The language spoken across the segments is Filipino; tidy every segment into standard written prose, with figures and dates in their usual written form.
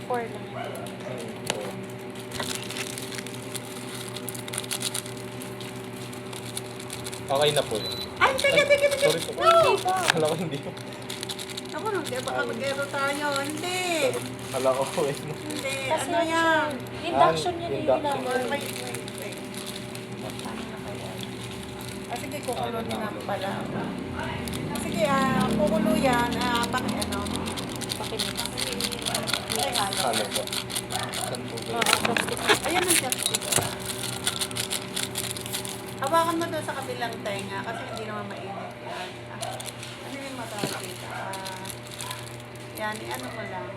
4 lang. Okay na po yun. Ay, sige. Sorry po. No! Kala ko hindi. Ako nung, baka mag-ero tayo. Hindi. Kala ko po eh. Hindi. Kasi Ano yan? induction yan yung Induction. ilang. Wait. Paano na kaya? Sige, kukulo din ako pala. Sige, kukulo yan. Ano? Pakinig. Halo po. Saan po ba Oo, yun? plastic. Ayan ang chopstick. Hawakan mo doon sa kabilang tenga kasi hindi naman mainit yan. Ano yung matapit? Yan, ano mo lang.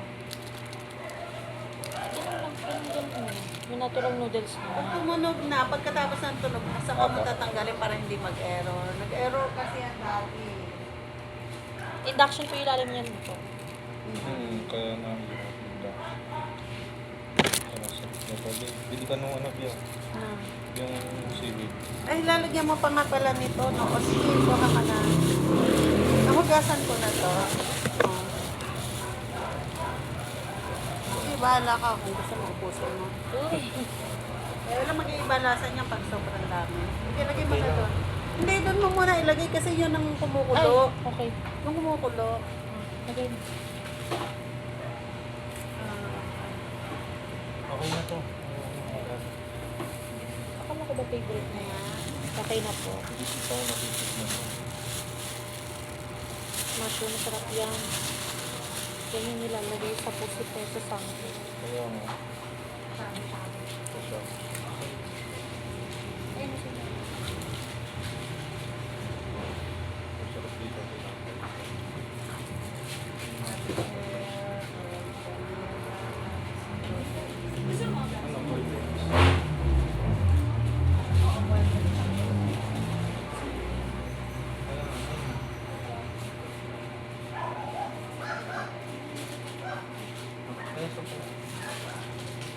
Ganun lang. Yung natural noodles Pag na. tumunog na, pagkatapos ng tunog, saka mo tatanggalin para hindi mag-error. Nag-error kasi yan dati. Induction po yung ilalim niyan dito. Kaya na bili ka nung ano yun. Yung seaweed. Ay, lalagyan mo pa nga pala nito, no? O sige, kuha ka na. Nahugasan ko na to. Oh. Sige, bahala ka kung gusto mo ubusin mo. Uy. Eh, wala mag-iiba lasa niya pag sobrang dami. Sige, lagay mo na doon. Hindi, doon mo muna ilagay kasi yun ang Ay, kumukulo. okay. Yung kumukulo. Okay. Okay na to. Akala ko ba favorite na yan? Okay na po. Hindi siya tayo nabitignan mo. Mushroom, masarap yan. Yan yung nilalagay sa pusit sa sangkot. Kaya nga. Ito siya. Ayun, sila. Masarap dito. Ano po yun?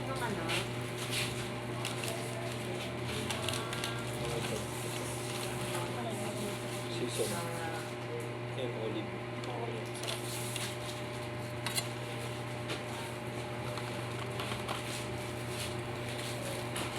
Yung ano? Season.